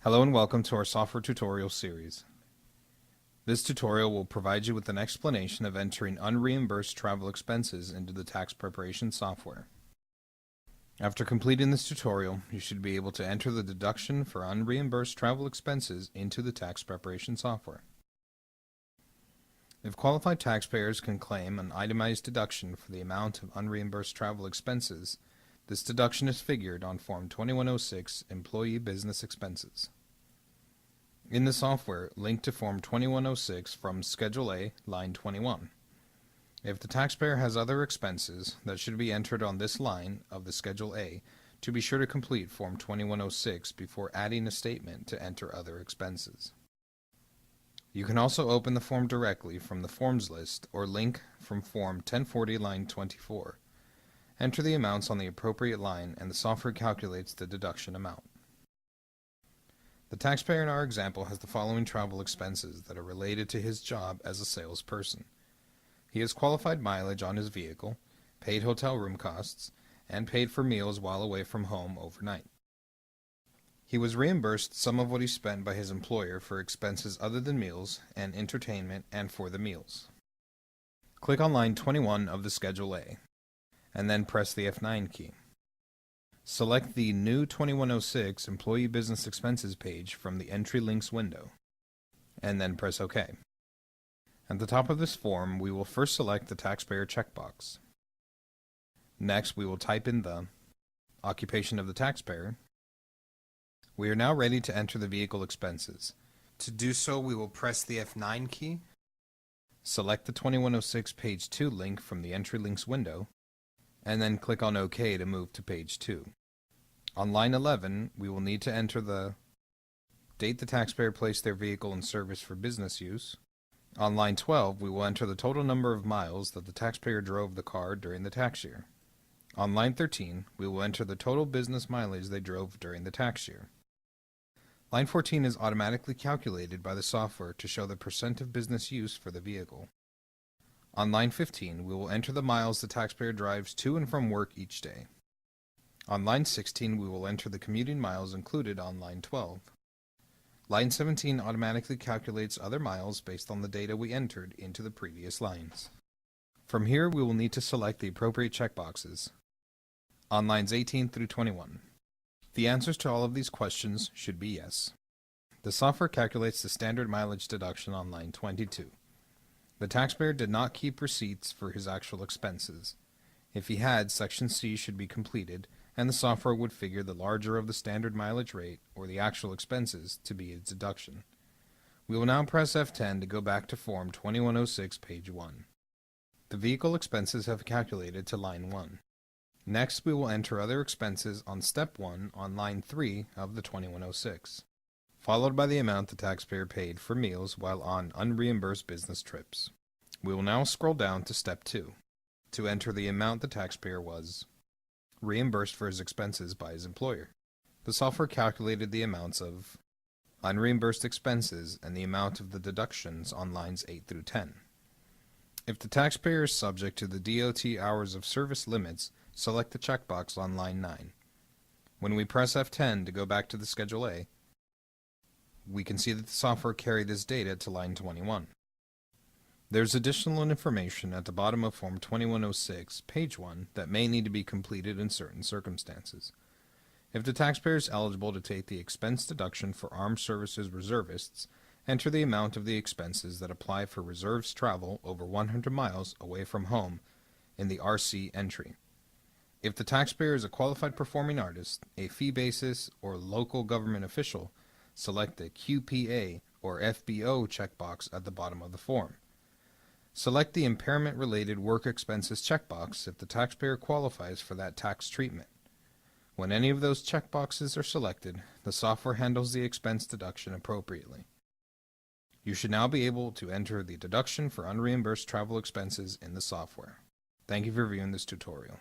Hello and welcome to our software tutorial series. This tutorial will provide you with an explanation of entering unreimbursed travel expenses into the tax preparation software. After completing this tutorial, you should be able to enter the deduction for unreimbursed travel expenses into the tax preparation software. If qualified taxpayers can claim an itemized deduction for the amount of unreimbursed travel expenses, this deduction is figured on Form 2106 Employee Business Expenses. In the software, link to Form 2106 from Schedule A, line 21. If the taxpayer has other expenses that should be entered on this line of the Schedule A, to be sure to complete Form 2106 before adding a statement to enter other expenses. You can also open the form directly from the Forms list or link from Form 1040, line 24. Enter the amounts on the appropriate line and the software calculates the deduction amount. The taxpayer in our example has the following travel expenses that are related to his job as a salesperson. He has qualified mileage on his vehicle, paid hotel room costs, and paid for meals while away from home overnight. He was reimbursed some of what he spent by his employer for expenses other than meals and entertainment and for the meals. Click on line 21 of the Schedule A, and then press the F9 key. Select the New 2106 Employee Business Expenses page from the Entry Links window, and then press OK. At the top of this form, we will first select the taxpayer checkbox. Next, we will type in the occupation of the taxpayer. We are now ready to enter the vehicle expenses. To do so, we will press the F9 key, select the 2106 page 2 link from the Entry Links window, and then click on OK to move to page 2. On line 11, we will need to enter the date the taxpayer placed their vehicle in service for business use. On line 12, we will enter the total number of miles that the taxpayer drove the car during the tax year. On line 13, we will enter the total business mileage they drove during the tax year. Line 14 is automatically calculated by the software to show the percent of business use for the vehicle. On line 15, we will enter the miles the taxpayer drives to and from work each day. On line 16, we will enter the commuting miles included on line 12. Line 17 automatically calculates other miles based on the data we entered into the previous lines. From here, we will need to select the appropriate checkboxes on lines 18 through 21. The answers to all of these questions should be yes. The software calculates the standard mileage deduction on line 22. The taxpayer did not keep receipts for his actual expenses. If he had, Section C should be completed, and the software would figure the larger of the standard mileage rate, or the actual expenses, to be its deduction. We will now press F10 to go back to Form 2106, page 1. The vehicle expenses have calculated to line 1. Next, we will enter other expenses on Step 1 on line 3 of the 2106. Followed by the amount the taxpayer paid for meals while on unreimbursed business trips. We will now scroll down to Step 2 to enter the amount the taxpayer was reimbursed for his expenses by his employer. The software calculated the amounts of unreimbursed expenses and the amount of the deductions on lines 8 through 10. If the taxpayer is subject to the DOT hours of service limits, select the checkbox on line 9. When we press F10 to go back to the Schedule A, we can see that the software carried this data to line 21. There's additional information at the bottom of Form 2106, page 1, that may need to be completed in certain circumstances. If the taxpayer is eligible to take the expense deduction for armed services reservists, enter the amount of the expenses that apply for reserves travel over 100 miles away from home in the RC entry. If the taxpayer is a qualified performing artist, a fee basis, or local government official, select the QPA or FBO checkbox at the bottom of the form. Select the impairment-related work expenses checkbox if the taxpayer qualifies for that tax treatment. When any of those checkboxes are selected, the software handles the expense deduction appropriately. You should now be able to enter the deduction for unreimbursed travel expenses in the software. Thank you for viewing this tutorial.